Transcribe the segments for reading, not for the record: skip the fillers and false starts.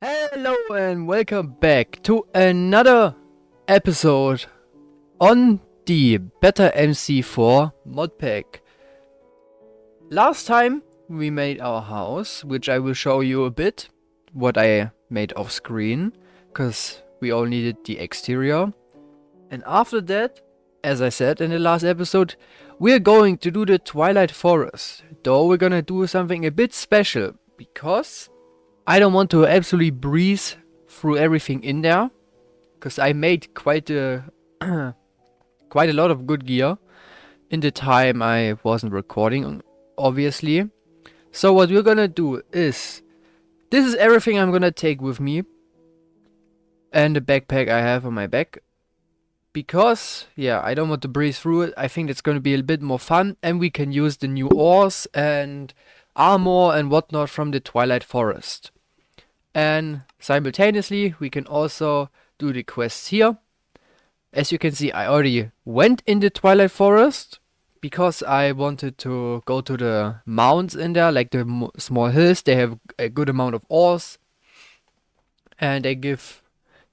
Hello and welcome back to another episode on the Better MC4 mod pack. Last time we made our house, which I will show you a bit what I made off screen, because we all needed the exterior. And after that, as I said in the last episode, we're going to do the Twilight Forest, though we're gonna do something a bit special, because I don't want to absolutely breeze through everything in there, because I made quite a quite a lot of good gear in the time I wasn't recording, obviously. So what we're gonna do is, this is everything I'm gonna take with me, and the backpack I have on my back, because yeah, I don't want to breeze through it. I think it's gonna be a bit more fun, and we can use the new ores and armor and whatnot from the Twilight Forest. And simultaneously we can also do the quests here. As you can see, I already went in the Twilight Forest because I wanted to go to the mounts in there, like the small hills. They have a good amount of ores, and they give,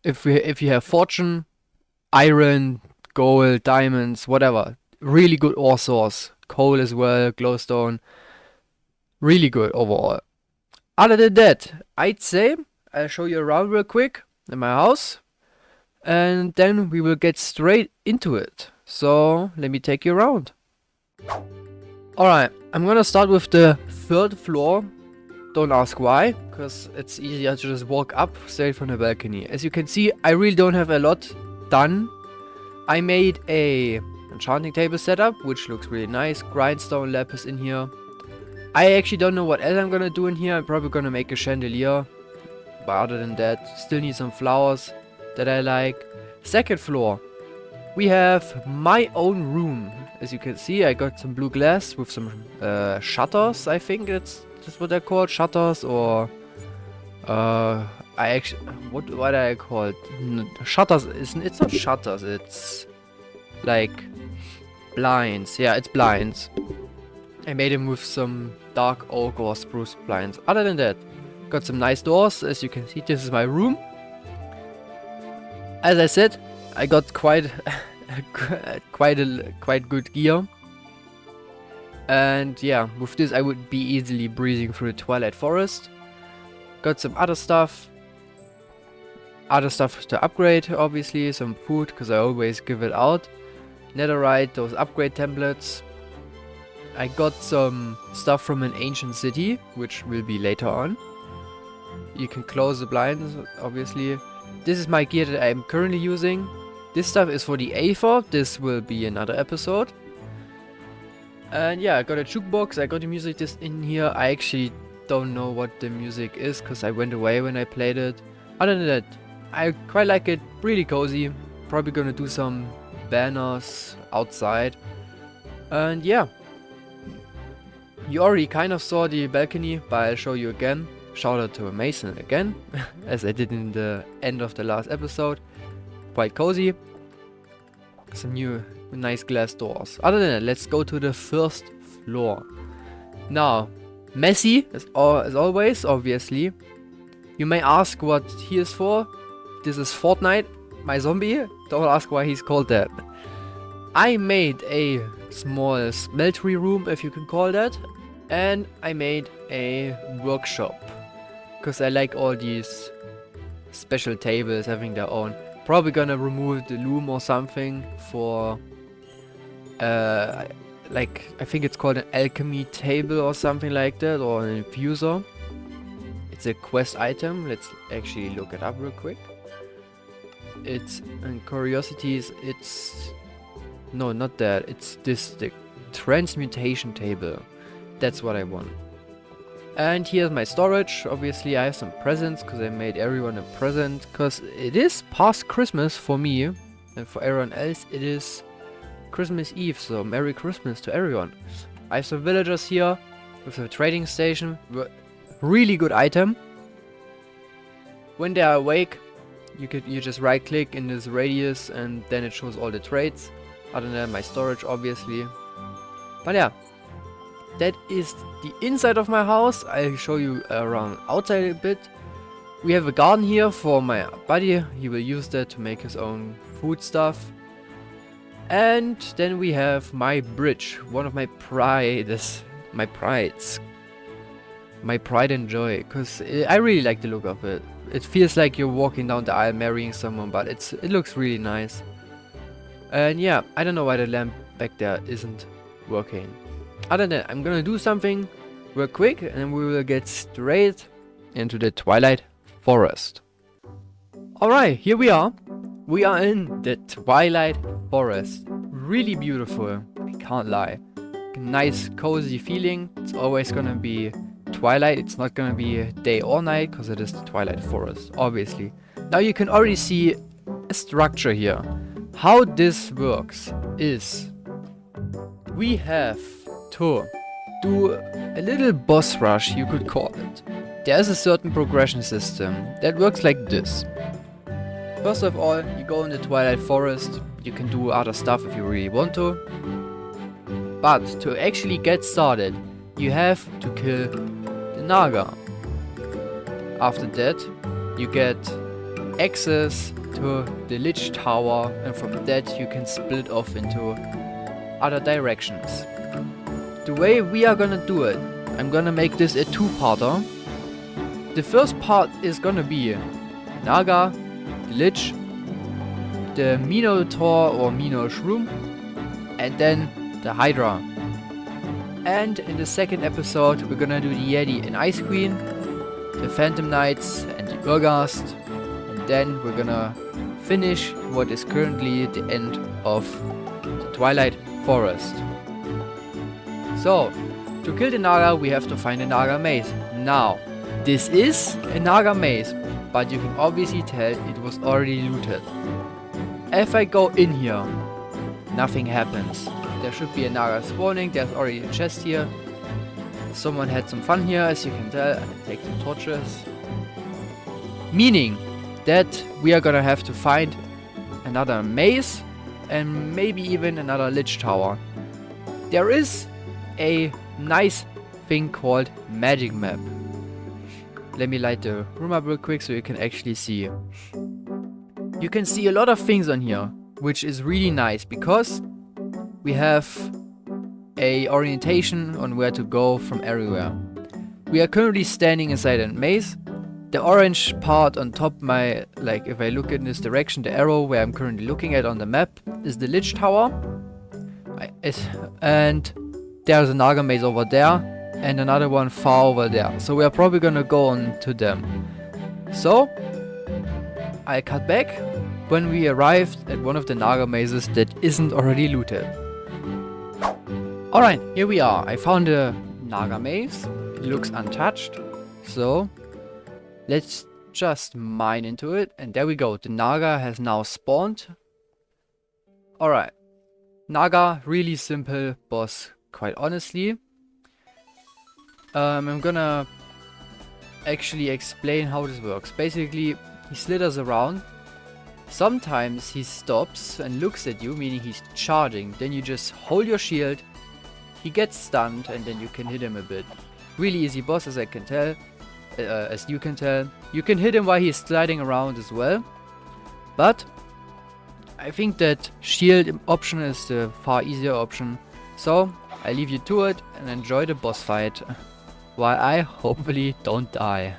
if you have fortune, iron, gold, diamonds, whatever, really good ore source. Coal as well, glowstone, really good overall. Other than that, I'd say I'll show you around real quick in my house, and then we will get straight into it. So let me take you around. Alright, I'm gonna start with the third floor. Don't ask why, because it's easier to just walk up straight from the balcony. As you can see, I really don't have a lot done. I made a enchanting table setup, which looks really nice. Grindstone lapis in here. I actually don't know what else I'm gonna do in here. I'm probably gonna make a chandelier. But other than that, still need some flowers that I like. Second floor, we have my own room. As you can see, I got some blue glass with some shutters. I think that's what they're called, shutters, or I actually, what are I called? Shutters. It's not shutters. It's like blinds. Yeah, it's blinds. I made them with some dark oak or spruce blinds. Other than that, got some nice doors. As you can see, this is my room. As I said, I got quite good gear. And yeah, with this I would be easily breezing through the Twilight Forest. Got some other stuff. Other stuff to upgrade, obviously. Some food, because I always give it out. Netherite, those upgrade templates. I got some stuff from an ancient city, which will be later on. You can close the blinds, obviously. This is my gear that I'm currently using. This stuff is for the Aether. This will be another episode. And yeah, I got a jukebox. I got the music disc in here. I actually don't know what the music is, because I went away when I played it. Other than that, I quite like it. Really cozy. Probably gonna do some banners outside. And yeah. You already kind of saw the balcony, but I'll show you again. Shout out to Mason again, as I did in the end of the last episode. Quite cozy. Some new nice glass doors. Other than that, let's go to the first floor. Now, messy as always, obviously. You may ask what he is for. This is Fortnite, my zombie. Don't ask why he's called that. I made a small smeltery room, if you can call that, and I made a workshop, because I like all these special tables having their own. Probably gonna remove the loom or something for like, I think it's called an alchemy table or something like that, or an infuser. It's a quest item. Let's actually look it up real quick. It's in curiosities. It's no, not that. It's this, the transmutation table. That's what I want. And here's my storage. Obviously, I have some presents, because I made everyone a present. Because it is past Christmas for me. And for everyone else, it is Christmas Eve. So, Merry Christmas to everyone. I have some villagers here with a trading station. Really good item. When they are awake, you just right click in this radius, and then it shows all the trades. Other than that, my storage, obviously. But yeah, that is the inside of my house. I'll show you around outside a bit. We have a garden here for my buddy. He will use that to make his own food stuff. And then we have my bridge, one of my prides. My pride and joy, because I really like the look of it. It feels like you're walking down the aisle marrying someone, but it looks really nice. And yeah, I don't know why the lamp back there isn't working. Other than that, I'm gonna do something real quick and then we will get straight into the Twilight Forest. Alright, here we are. We are in the Twilight Forest. Really beautiful, I can't lie. Nice cozy feeling. It's always gonna be twilight, it's not gonna be day or night because it is the Twilight Forest, obviously. Now you can already see a structure here. How this works is we have to do a little boss rush, you could call it. There's a certain progression system that works like this. First of all, you go in the Twilight Forest, you can do other stuff if you really want to. But to actually get started, you have to kill the Naga. After that, you get access to the Lich Tower, and from that you can split off into other directions. The way we are gonna do it, I'm gonna make this a two-parter. The first part is gonna be Naga, the Lich, the Minotaur or Minoshroom, and then the Hydra. And in the second episode we're gonna do the Yeti and Ice Queen, the Phantom Knights and the Ur Ghast, and then we're gonna finish what is currently the end of the Twilight Forest. So, to kill the Naga we have to find a Naga maze. Now, this is a Naga maze, but you can obviously tell it was already looted. If I go in here, nothing happens. There should be a Naga spawning, there's already a chest here. Someone had some fun here, as you can tell. I take the torches. Meaning that we are gonna have to find another maze and maybe even another Lich Tower. There is a nice thing called magic map. Let me light the room up real quick so you can actually see. You can see a lot of things on here, which is really nice because we have a orientation on where to go from everywhere. We are currently standing inside a maze. The orange part on top, if I look in this direction, the arrow where I'm currently looking at on the map is the Lich Tower. And there's a Naga maze over there and another one far over there. So we are probably gonna go on to them. So I cut back when we arrived at one of the Naga mazes that isn't already looted. Alright, here we are. I found a Naga maze. It looks untouched. So let's just mine into it. And there we go. The Naga has now spawned. Alright. Naga, really simple boss, quite honestly. I'm gonna actually explain how this works. Basically, he slithers around. Sometimes he stops and looks at you, meaning he's charging. Then you just hold your shield. He gets stunned and then you can hit him a bit. Really easy boss, as I can tell. As you can tell. You can hit him while he's sliding around as well. But I think that shield option is the far easier option. So I leave you to it and enjoy the boss fight. While I hopefully don't die.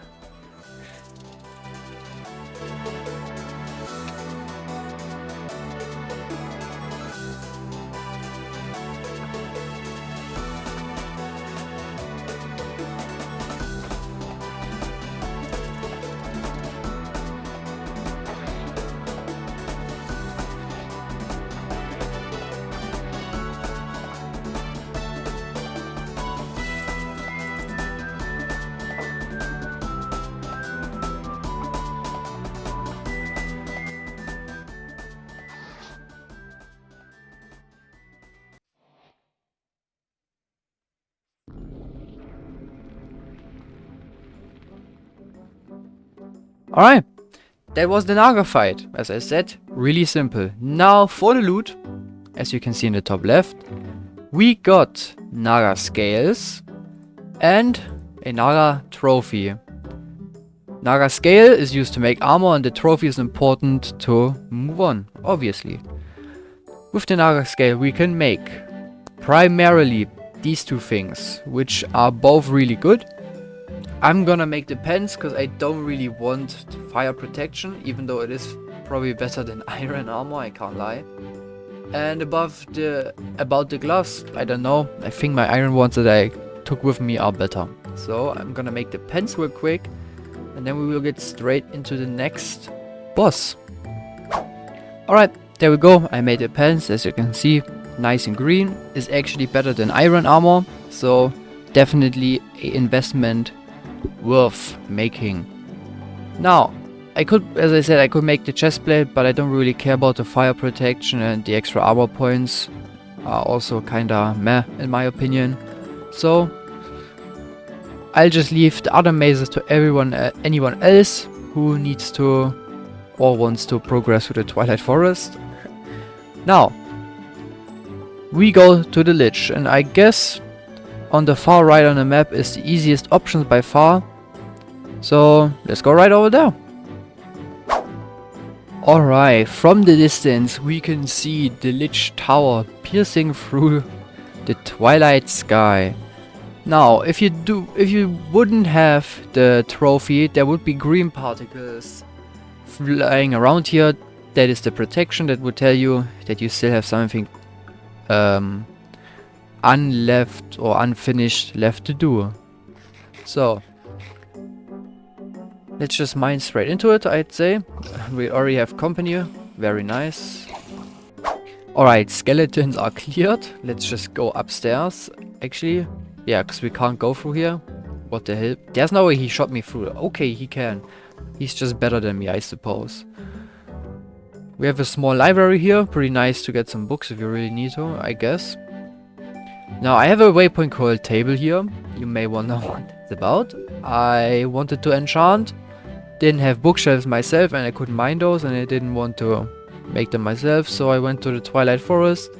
Alright, that was the Naga fight. As I said, really simple. Now for the loot, as you can see in the top left, we got Naga scales and a Naga trophy. Naga scale is used to make armor, and the trophy is important to move on, obviously. With the Naga scale we can make primarily these two things, which are both really good. I'm gonna make the pants because I don't really want fire protection, even though it is probably better than iron armor, I can't lie. And about the gloves, I don't know. I think my iron ones that I took with me are better. So I'm gonna make the pants real quick, and then we will get straight into the next boss. Alright, there we go. I made the pants, as you can see, nice and green. Is actually better than iron armor, so definitely an investment worth making. Now, I could, as I said, I could make the chest plate, but I don't really care about the fire protection, and the extra armor points are also kinda meh in my opinion. So I'll just leave the other mazes to anyone else who needs to or wants to progress through the Twilight Forest. Now, we go to the Lich, and I guess on the far right on the map is the easiest option by far. So let's go right over there. Alright, from the distance we can see the Lich Tower piercing through the twilight sky. Now, if you wouldn't have the trophy, there would be green particles flying around here. That is the protection that would tell you that you still have something unleft or unfinished left to do. So let's just mine straight into it, I'd say. We already have company, very nice. Alright, skeletons are cleared. Let's just go upstairs. Actually, yeah, because we can't go through here. What the hell? There's no way he shot me through. Okay, he can. He's just better than me, I suppose. We have a small library here. Pretty nice to get some books if you really need to, I guess. Now, I have a waypoint called table here. You may wonder what it's about. I wanted to enchant. Didn't have bookshelves myself, and I couldn't mine those, and I didn't want to make them myself. So I went to the Twilight Forest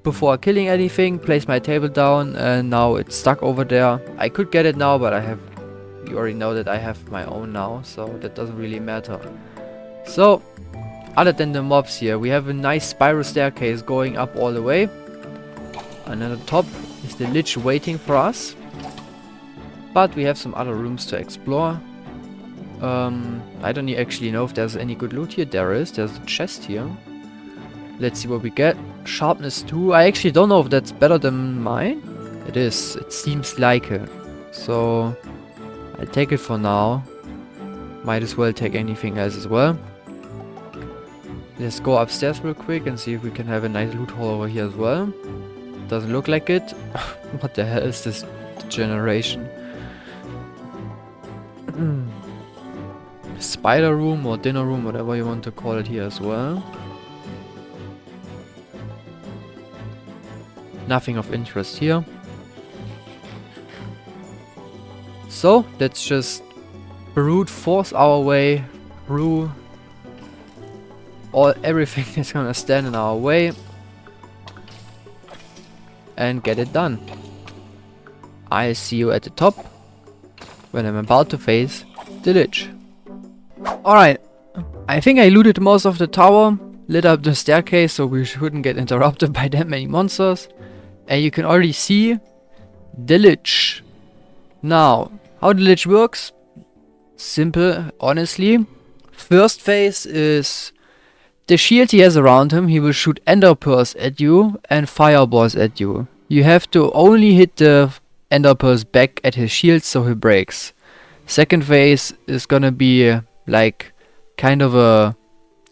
before killing anything, placed my table down, and now it's stuck over there. I could get it now, but you already know that I have my own now, so that doesn't really matter. So, other than the mobs here, we have a nice spiral staircase going up all the way. And at the top is the Lich waiting for us. But we have some other rooms to explore. I don't actually know if there's any good loot here. There is. There's a chest here. Let's see what we get. Sharpness 2. I actually don't know if that's better than mine. It is. It seems like it. So I'll take it for now. Might as well take anything else as well. Let's go upstairs real quick and see if we can have a nice loot hole over here as well. Doesn't look like it. What the hell is this generation? Spider room or dinner room, whatever you want to call it here as well. Nothing of interest here. So let's just brute force our way through everything that's gonna stand in our way and get it done. I'll see you at the top when I'm about to face the Lich. Alright, I think I looted most of the tower, lit up the staircase so we shouldn't get interrupted by that many monsters. And you can already see the Lich. Now, how the Lich works? Simple, honestly. First phase is the shield he has around him. He will shoot Exlporers at you and fireballs at you. You have to only hit the Exlporers back at his shield so he breaks. Second phase is gonna be like kind of a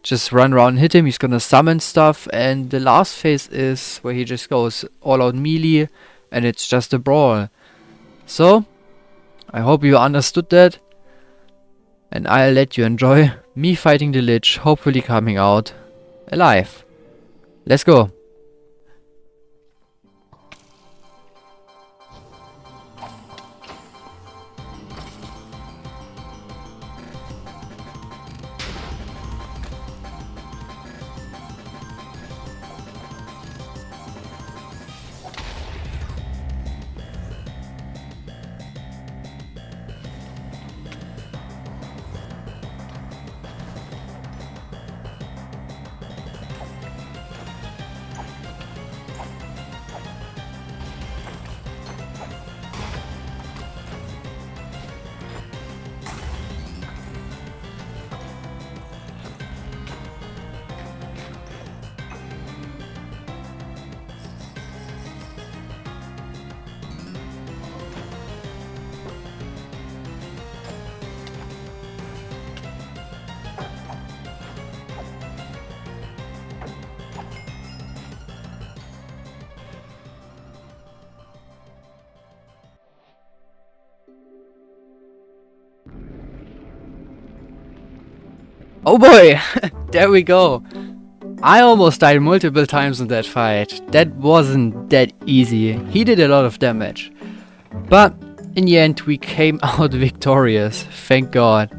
just run around and hit him. He's gonna summon stuff, and the last phase is where he just goes all out melee and it's just a brawl. So I hope you understood that, and I'll let you enjoy me fighting the Lich, hopefully coming out alive. Let's go. Oh boy! There we go. I almost died multiple times in that fight. That wasn't that easy. He did a lot of damage. But in the end we came out victorious. Thank God.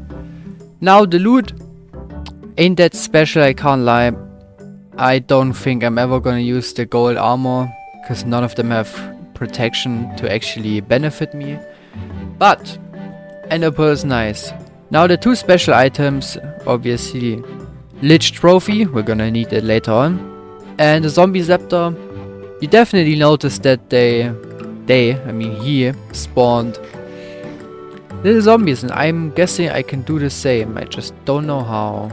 Now the loot ain't that special, I can't lie. I don't think I'm ever gonna use the gold armor, because none of them have protection to actually benefit me. But Ender Pearl is nice. Now the two special items, obviously Lich Trophy, we're gonna need it later on, and the Zombie Scepter. You definitely notice that he spawned little zombies, and I'm guessing I can do the same. I just don't know how.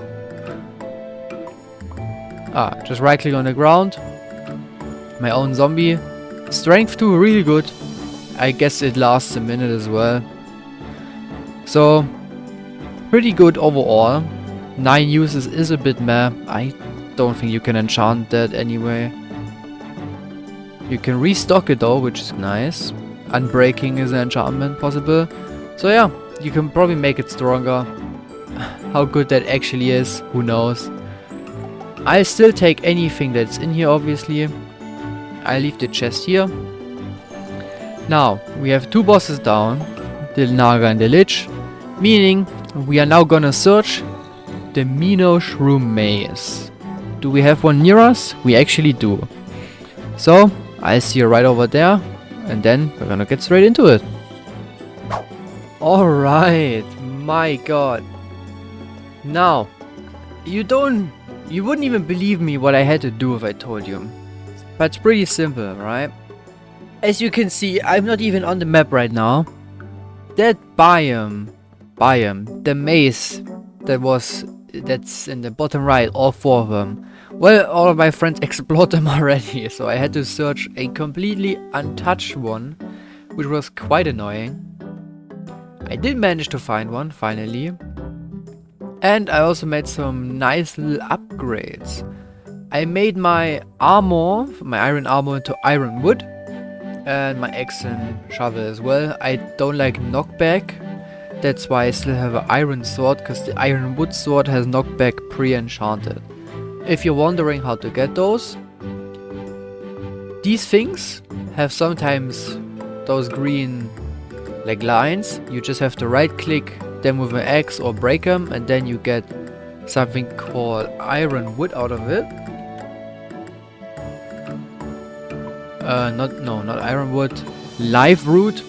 Just right click on the ground. My own zombie. Strength 2, really good. I guess it lasts a minute as well. So, pretty good overall. 9 uses is a bit meh. I don't think you can enchant that anyway. You can restock it though, which is nice. Unbreaking is an enchantment possible. So yeah, you can probably make it stronger. How good that actually is, who knows. I'll still take anything that's in here, obviously. I'll leave the chest here. Now, we have 2 bosses down. The Naga and the Lich. Meaning, we are now gonna search the Minoshroom maze. Do we have one near us? We actually do. So, I'll see you right over there. And then, we're gonna get straight into it. Alright, my god. Now, you wouldn't even believe me what I had to do if I told you. But it's pretty simple, right? As you can see, I'm not even on the map right now. That biome, the maze that's in the bottom right, all 4 of them. Well, all of my friends explored them already, so I had to search a completely untouched one, which was quite annoying. I did manage to find one, finally. And I also made some nice little upgrades. I made my armor, my iron armor, into iron wood. And my axe and shovel as well. I don't like knockback. That's why I still have an iron sword, because the iron wood sword has knockback pre-enchanted. If you're wondering how to get those, these things have sometimes those green like lines. You just have to right click them with an axe or break them, and then you get something called iron wood out of it. Not iron wood. Live root.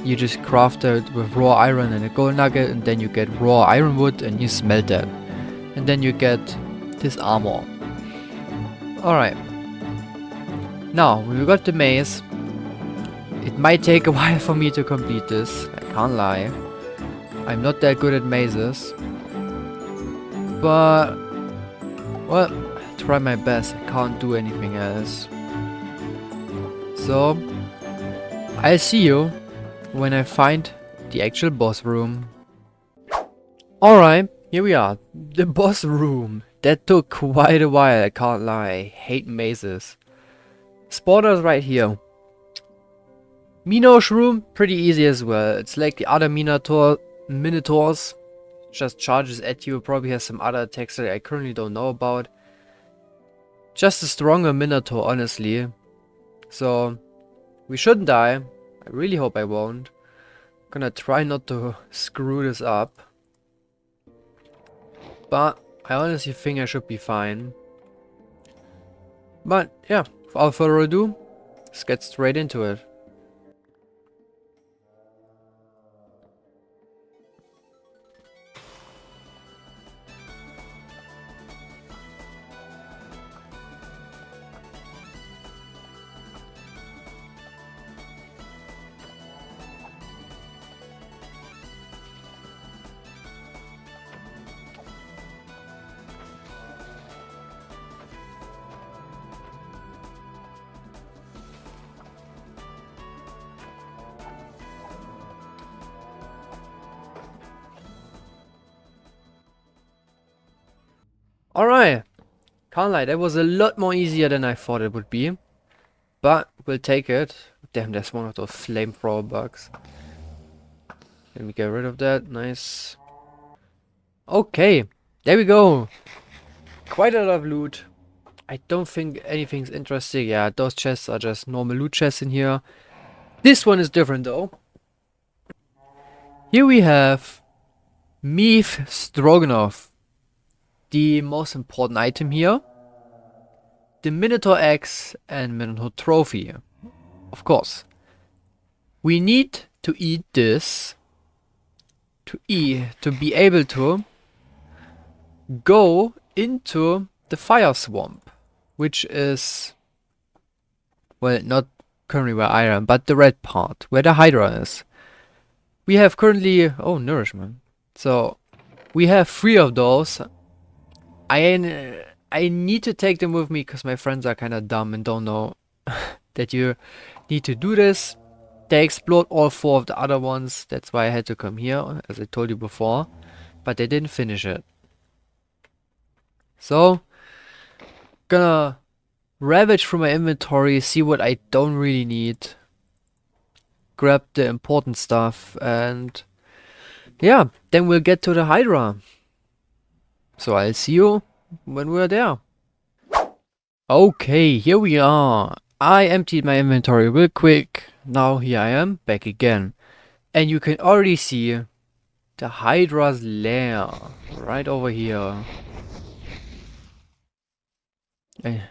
You just craft it with raw iron and a gold nugget, and then you get raw iron wood and you smelt that. And then you get this armor. Alright. Now, we got the maze. It might take a while for me to complete this. I can't lie. I'm not that good at mazes. But, well, I'll try my best. I can't do anything else. So, I'll see you when I find the actual boss room. Alright, here we are. The boss room. That took quite a while, I can't lie. I hate mazes. Spawners right here. Minoshroom, pretty easy as well. It's like the other Minotaurs. Just charges at you. Probably has some other attacks that I currently don't know about. Just a stronger Minotaur, honestly. So, we shouldn't die. I really hope I won't. Gonna try not to screw this up. But I honestly think I should be fine. But yeah, without further ado, let's get straight into it. Alright, can't lie, that was a lot more easier than I thought it would be. But we'll take it. Damn, there's one of those flamethrower bugs. Let me get rid of that, nice. Okay, there we go. Quite a lot of loot. I don't think anything's interesting. Yeah, those chests are just normal loot chests in here. This one is different though. Here we have Meat Stroganoff. The most important item here. The Minotaur Axe and Minotaur Trophy. Of course. We need to eat this to be able to go into the fire swamp, which is, well, not currently where I am, but the red part, where the Hydra is. We have currently, oh, nourishment. So, we have 3 of those. I need to take them with me because my friends are kind of dumb and don't know that you need to do this. They explored all 4 of the other ones. That's why I had to come here, as I told you before. But they didn't finish it. So, gonna ravage through my inventory, see what I don't really need. Grab the important stuff and yeah, then we'll get to the Hydra. So I'll see you when we're there. Okay, here we are. I emptied my inventory real quick. Now here I am, back again. And you can already see the Hydra's lair right over here. And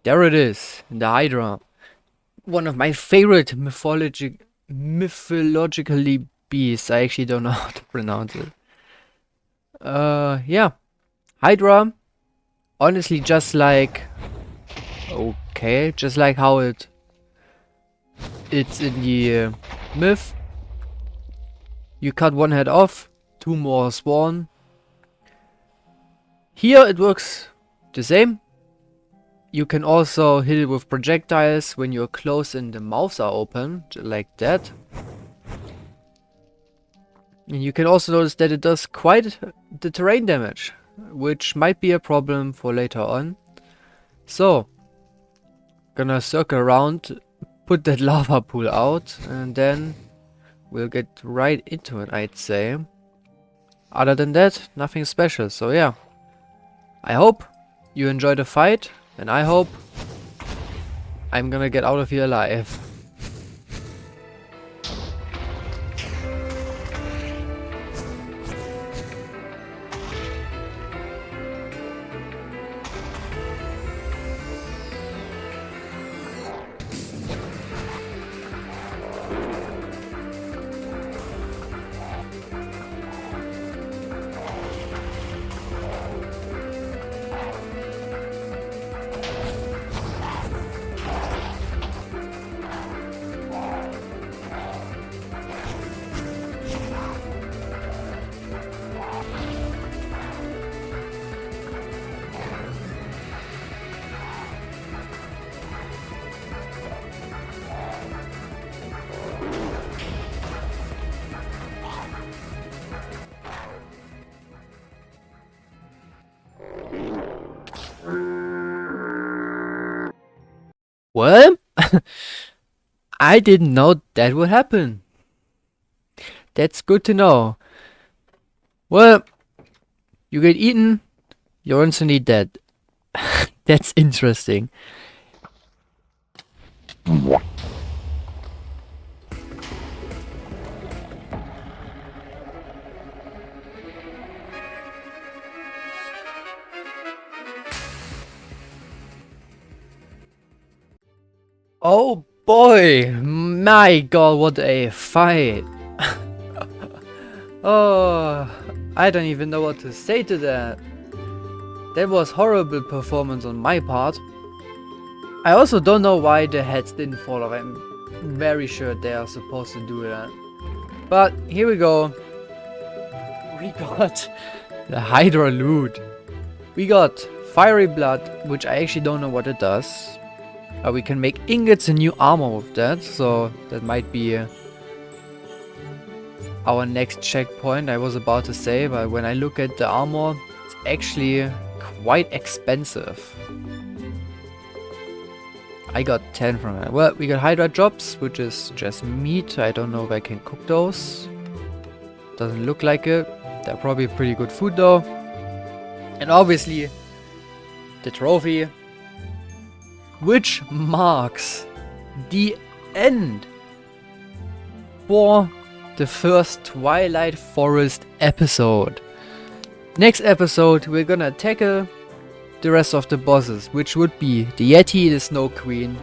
there it is, the Hydra. One of my favorite mythologically beasts. I actually don't know how to pronounce it. Yeah. Hydra. Honestly, just like... Okay, just like how it's in the myth. You cut one head off, 2 more spawn. Here it works the same. You can also hit it with projectiles when you're close and the mouths are open, like that. And you can also notice that it does quite the terrain damage, which might be a problem for later on. So, gonna circle around, put that lava pool out, and then we'll get right into it, I'd say. Other than that, nothing special, so yeah. I hope you enjoy the fight. And I hope I'm gonna get out of here alive. Well, I didn't know that would happen. That's good to know. Well, you get eaten, you're instantly dead. That's interesting. Oh boy, my god, what a fight. Oh, I don't even know what to say to that. That was horrible performance on my part. I also don't know why the heads didn't fall off. I'm very sure they are supposed to do that. But here we go. We got the Hydra loot. We got fiery blood, which I actually don't know what it does. We can make ingots and new armor with that, so that might be our next checkpoint, I was about to say, but when I look at the armor, it's actually quite expensive. I got 10 from it. Well, we got Hydra drops, which is just meat. I don't know if I can cook those. Doesn't look like it. They're probably pretty good food though. And obviously the trophy, which marks the end for the first Twilight Forest episode. Next episode we're gonna tackle the rest of the bosses, which would be the Yeti, the Snowqueen,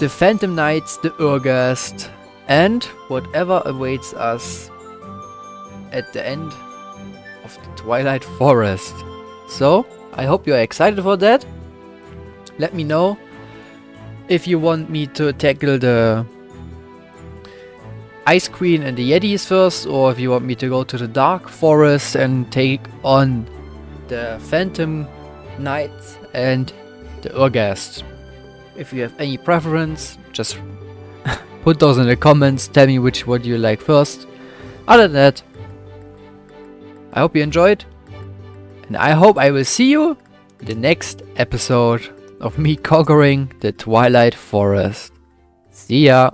the Phantom Knights, the Ur Ghast, and whatever awaits us at the end of the Twilight Forest. So, I hope you're excited for that. Let me know if you want me to tackle the Ice Queen and the Yetis first, or if you want me to go to the Dark Forest and take on the Phantom Knights and the Ur Ghast. If you have any preference, just put those in the comments, tell me which one you like first. Other than that, I hope you enjoyed, and I hope I will see you in the next episode of me conquering the Twilight Forest. See ya!